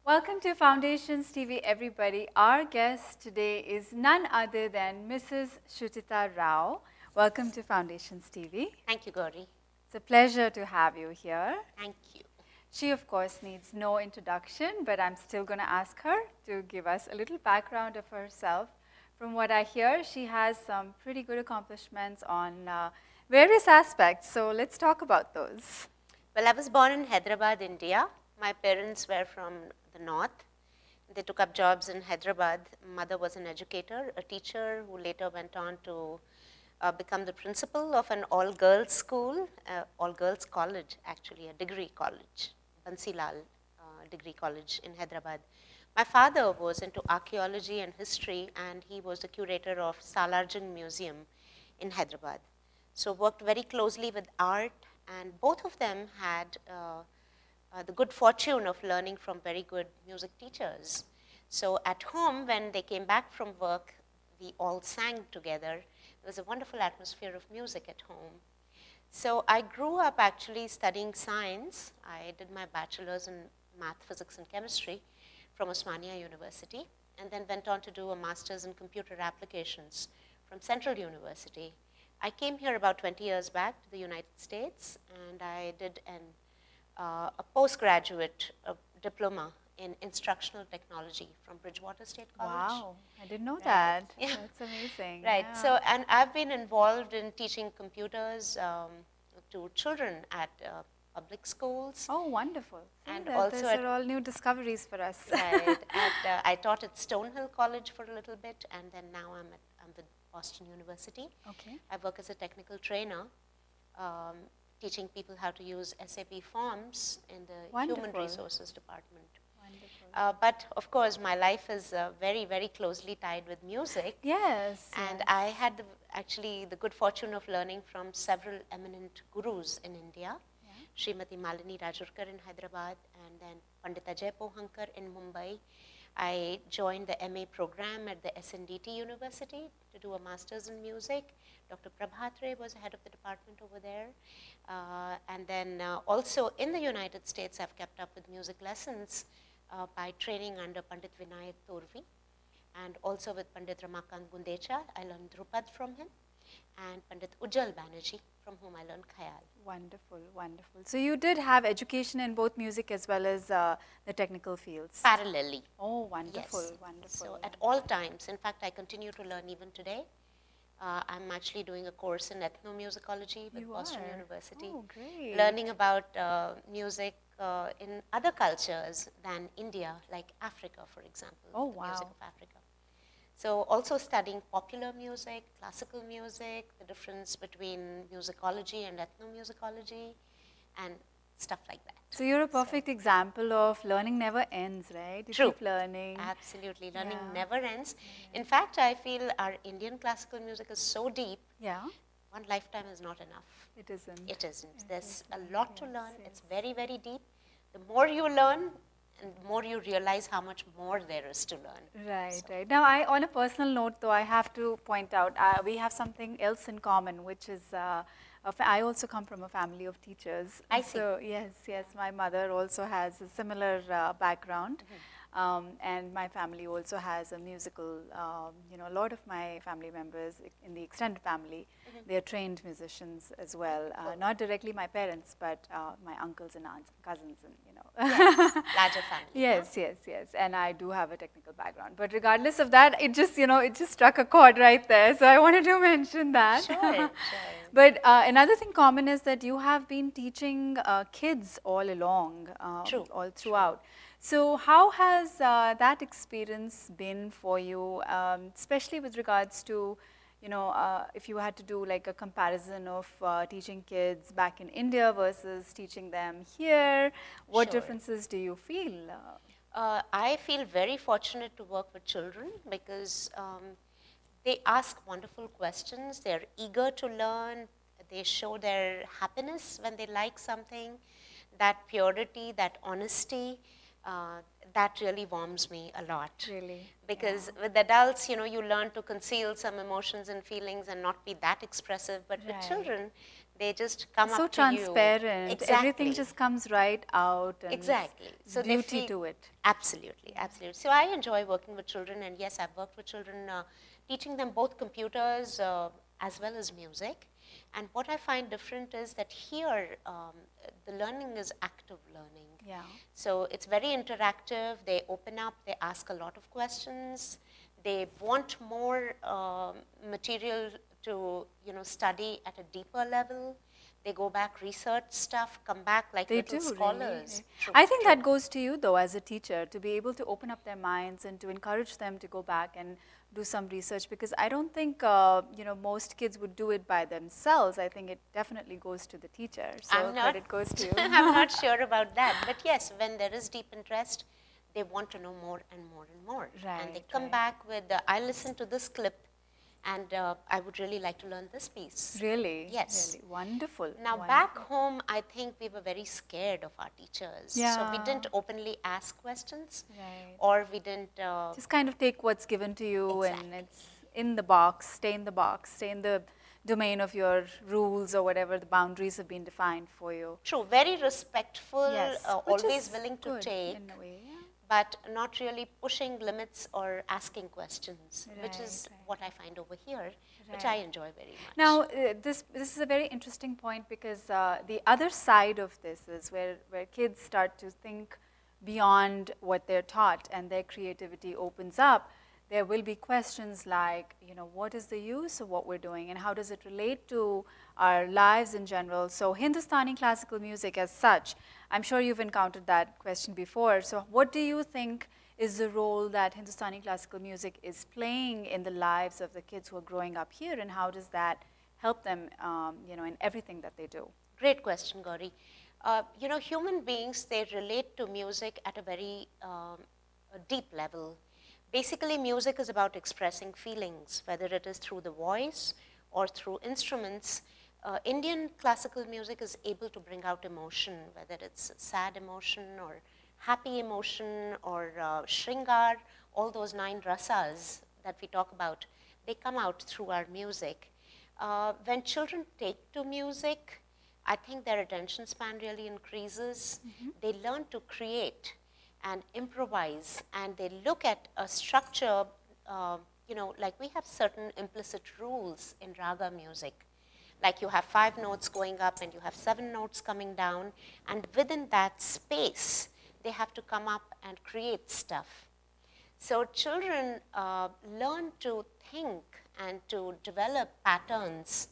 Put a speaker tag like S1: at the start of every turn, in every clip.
S1: Welcome to Foundations TV, everybody. Our guest today is none other than Mrs. Shuchita Rao. Welcome to Foundations TV.
S2: Thank you, Gauri.
S1: It's a pleasure to have you here.
S2: Thank you.
S1: She, of course, needs no introduction, but I'm still going to ask her to give us a little background of herself. From what I hear, she has some pretty good accomplishments on various aspects. So let's talk about those.
S2: Well, I was born in Hyderabad, India. My parents were from the north. They took up jobs in Hyderabad. Mother was an educator, a teacher who later went on to become the principal of an all-girls school, all-girls college, actually, a degree college, Bansilal Degree College in Hyderabad. My father was into archaeology and history, and he was the curator of Salarjung Museum in Hyderabad. So worked very closely with art, and both of them had the good fortune of learning from very good music teachers. So at home, when they came back from work, we all sang together. There was a wonderful atmosphere of music at home. So I grew up actually studying science. I did my bachelor's in math, physics, and chemistry from Osmania University, and then went on to do a master's in computer applications from Central University. I came here about 20 years back to the United States, and I did a postgraduate diploma in instructional technology from Bridgewater State College.
S1: Wow, I didn't know that. Yeah. That's amazing.
S2: Right,
S1: yeah.
S2: So, and I've been involved in teaching computers to children at public schools.
S1: Oh, wonderful.
S2: And
S1: those
S2: also
S1: are all new discoveries for us.
S2: Right, I taught at Stonehill College for a little bit, and then now I'm with Boston University.
S1: Okay.
S2: I work as a technical trainer, teaching people how to use SAP forms in the
S1: Wonderful.
S2: Human Resources Department.
S1: Wonderful.
S2: But of course, my life is very, very closely tied with music.
S1: Yes.
S2: And
S1: yes.
S2: I had actually the good fortune of learning from several eminent gurus in India. Srimati Malini Rajurkar in Hyderabad, and then Pandit Ajay Pohankar in Mumbai. I joined the MA program at the SNDT University to do a master's in music. Dr. Prabhatre was head of the department over there. And then also in the United States, I've kept up with music lessons by training under Pandit Vinayak Torvi, and also with Pandit Ramakant Gundecha. I learned Drupad from him, and Pandit Ujjal Banerjee, from whom I learned Khayal.
S1: Wonderful, wonderful. So you did have education in both music as well as the technical fields?
S2: Parallelly.
S1: Oh, wonderful,
S2: Yes.
S1: wonderful.
S2: So at all times, in fact, I continue to learn even today. I'm actually doing a course in ethnomusicology with Boston University.
S1: Oh, great.
S2: Learning about music in other cultures than India, like Africa, for example.
S1: Oh,
S2: the
S1: wow.
S2: music of Africa. So also studying popular music, classical music, the difference between musicology and ethnomusicology, and stuff like that.
S1: So you're a perfect example of learning never ends, right? You
S2: True.
S1: keep learning.
S2: Absolutely, learning
S1: Yeah.
S2: never ends. In fact, I feel our Indian classical music is so deep,
S1: Yeah,
S2: one lifetime is not enough.
S1: it isn't.
S2: It isn't.
S1: It
S2: There's a
S1: isn't.
S2: lot to
S1: Yes,
S2: learn.
S1: yes.
S2: It's very, very deep. The more you learn, and the more you realize how much more there is to learn.
S1: Right,
S2: So-
S1: right. Now, on a personal note, though, I have to point out we have something else in common, which is I also come from a family of teachers.
S2: I see.
S1: So yes, yes, my mother also has a similar background, and my family also has a musical. A lot of my family members in the extended family, they are trained musicians as well. Not directly my parents, but my uncles and aunts and cousins, and
S2: Yes, larger family.
S1: Yes, yes, yes, and I do have a technical background. But regardless of that, it just, it just struck a chord right there. So I wanted to mention that.
S2: Sure, sure.
S1: But another thing common is that you have been teaching kids all along,
S2: True,
S1: all throughout. So how has that experience been for you, especially with regards to, if you had to do like a comparison of teaching kids back in India versus teaching them here, what
S2: Sure.
S1: differences do you feel?
S2: I feel very fortunate to work with children because they ask wonderful questions. They're eager to learn. They show their happiness when they like something. That purity, that honesty, that really warms me a lot.
S1: Really?
S2: Because with adults, you learn to conceal some emotions and feelings and not be that expressive. But with
S1: Right.
S2: children, They just come
S1: So
S2: up to you.
S1: transparent.
S2: Exactly.
S1: Everything just comes right out. And
S2: Exactly.
S1: So beauty to it.
S2: Absolutely, absolutely. So I enjoy working with children, and yes, I've worked with children, teaching them both computers as well as music. And what I find different is that here, the learning is active learning.
S1: Yeah.
S2: So it's very interactive. They open up, they ask a lot of questions. They want more material to study at a deeper level. They go back, research stuff, come back like little scholars.
S1: Really. I think that goes to you, though, as a teacher, to be able to open up their minds and to encourage them to go back and do some research, because I don't think most kids would do it by themselves. I think it definitely goes to the teacher. So credit goes to you.
S2: I'm not sure about that, but yes, when there is deep interest, they want to know more and more and more.
S1: Right,
S2: and they come back with, I listened to this clip, and I would really like to learn this piece.
S1: Really?
S2: Yes.
S1: Really. Wonderful.
S2: Now, back home, I think we were very scared of our teachers.
S1: Yeah.
S2: So we didn't openly ask questions.
S1: Right.
S2: Or we didn't...
S1: just kind of take what's given to you,
S2: exactly.
S1: and it's in the box, stay in the box, stay in the domain of your rules or whatever the boundaries have been defined for you.
S2: True. Very respectful,
S1: yes.
S2: always willing to take.
S1: In a way, yeah.
S2: But not really pushing limits or asking questions,
S1: right,
S2: which is what I find over here,
S1: right.
S2: which I enjoy very much.
S1: Now, this is a very interesting point, because the other side of this is where kids start to think beyond what they're taught and their creativity opens up. There will be questions like, what is the use of what we're doing and how does it relate to our lives in general? So Hindustani classical music as such, I'm sure you've encountered that question before. So what do you think is the role that Hindustani classical music is playing in the lives of the kids who are growing up here, and how does that help them in everything that they do?
S2: Great question, Gauri. Human beings, they relate to music at a very deep level. Basically, music is about expressing feelings, whether it is through the voice or through instruments. Indian classical music is able to bring out emotion, whether it's sad emotion or happy emotion or shringar, all those 9 rasas that we talk about, they come out through our music. When children take to music, I think their attention span really increases. Mm-hmm. They learn to create and improvise, and they look at a structure, like we have certain implicit rules in raga music. Like you have 5 notes going up and you have 7 notes coming down, and within that space, they have to come up and create stuff. So children learn to think and to develop patterns,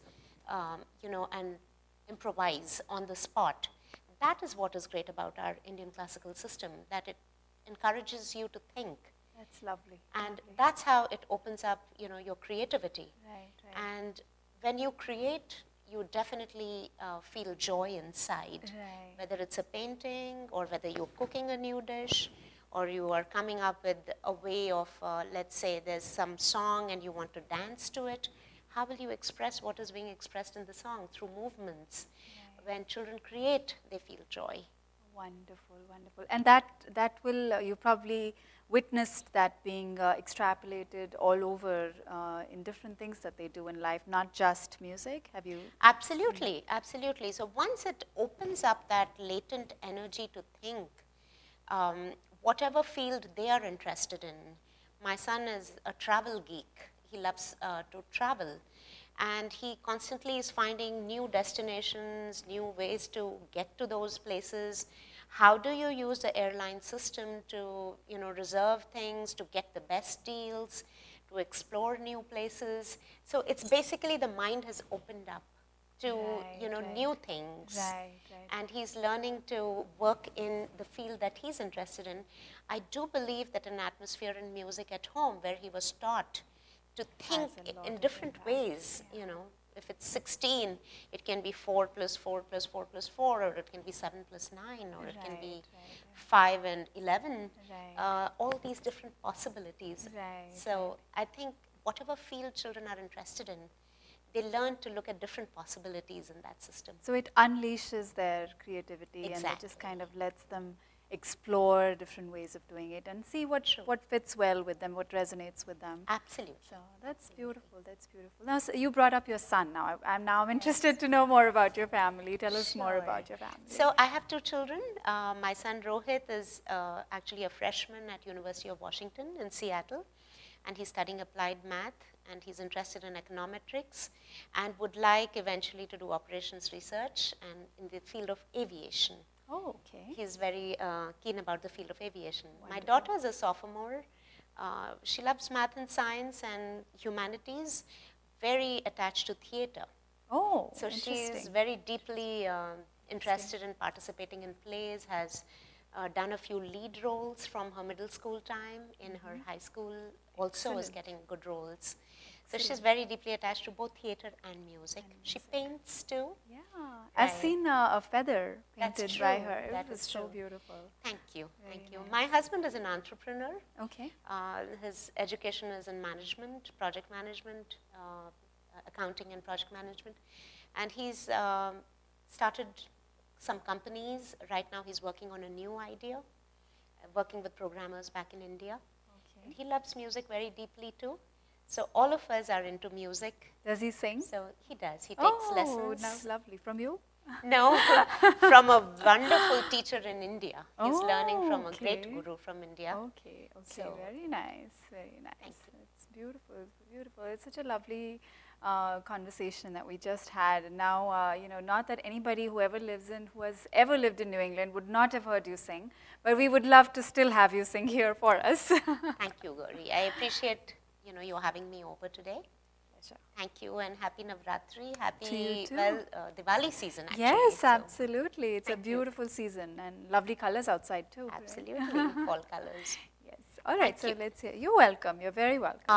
S2: and improvise on the spot. That is what is great about our Indian classical system, that it encourages you to think.
S1: That's lovely.
S2: And that's how it opens up, your creativity.
S1: Right.
S2: And when you create, you definitely feel joy inside.
S1: Right.
S2: Whether it's a painting, or whether you're cooking a new dish, or you are coming up with a way of, let's say there's some song and you want to dance to it. How will you express what is being expressed in the song? Through movements. When children create, they feel joy.
S1: Wonderful, wonderful. And that will, you probably witnessed that being extrapolated all over in different things that they do in life, not just music. Have you?
S2: Absolutely, absolutely. So once it opens up that latent energy to think, whatever field they are interested in. My son is a travel geek. He loves to travel. And he constantly is finding new destinations, new ways to get to those places. How do you use the airline system to, reserve things, to get the best deals, to explore new places? So it's basically the mind has opened up to, new things.
S1: Right.
S2: And he's learning to work in the field that he's interested in. I do believe that an atmosphere in music at home where he was taught to think in different ways, If it's 16, it can be 4 plus 4 plus 4 plus 4, or it can be 7 plus 9, or it can be 5 and 11. All these different possibilities. So I think whatever field children are interested in, they learn to look at different possibilities in that system.
S1: So it unleashes their creativity,
S2: Exactly.
S1: and it just kind of lets them explore different ways of doing it and see what fits well with them, what resonates with them.
S2: Absolutely.
S1: So that's beautiful. That's beautiful. Now, so you brought up your son. Now, I'm interested to know more about your family. Tell us more about your family.
S2: So I have 2 children. My son Rohit is actually a freshman at University of Washington in Seattle, and he's studying applied math, and he's interested in econometrics, and would like eventually to do operations research and in the field of aviation.
S1: Oh, okay.
S2: He's very keen about the field of aviation.
S1: Wonderful.
S2: My daughter is a sophomore. She loves math and science and humanities, very attached to theater.
S1: Oh,
S2: so she is very deeply interested in participating in plays, has done a few lead roles from her middle school time. In her high school also is getting good roles. So she's very deeply attached to both theater and music. She paints too.
S1: Yeah, I've seen a feather painted by her.
S2: That
S1: it was so beautiful.
S2: Thank you, thank you.
S1: Nice.
S2: My husband is an entrepreneur.
S1: Okay.
S2: His education is in management, project management, accounting and project management. And he's started some companies. Right now he's working on a new idea, working with programmers back in India.
S1: Okay.
S2: And he loves music very deeply too. So all of us are into music.
S1: Does he sing?
S2: So he does. He takes lessons.
S1: Oh, lovely. From you?
S2: No, from a wonderful teacher in India. He's learning from a great
S1: okay.
S2: guru from India.
S1: Okay, okay. So, very nice, very nice. It's beautiful, beautiful. It's such a lovely conversation that we just had. And now, you know, not that anybody who has ever lived in New England would not have heard you sing, but we would love to still have you sing here for us.
S2: Thank you, Gauri. I appreciate, you know, you having me over today.
S1: Pleasure.
S2: Thank you, and happy Navratri, happy Diwali season actually.
S1: Yes,
S2: so
S1: absolutely. It's a beautiful season and lovely colors outside too.
S2: Absolutely, fall colors.
S1: Yes. All right, so let's hear. You're welcome. You're very welcome.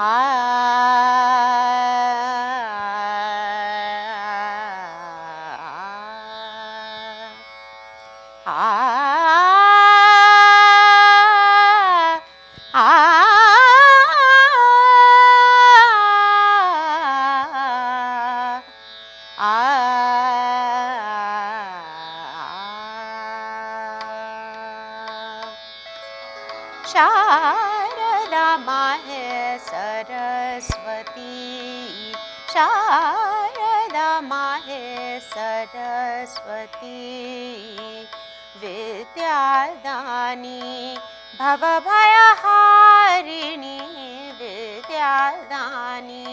S2: Sharada Mahe Saraswati, Sharada Mahe Saraswati, Vidyadani Bhavabhayaharini, Vidyadani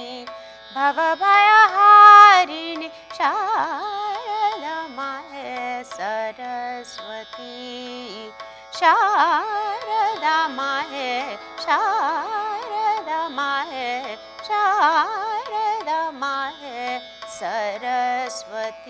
S2: Bhavabhayaharini, Sharada Mahe Saraswati, Sharada Mahe, Sharada Mahe, Sharada Mahe Saraswati.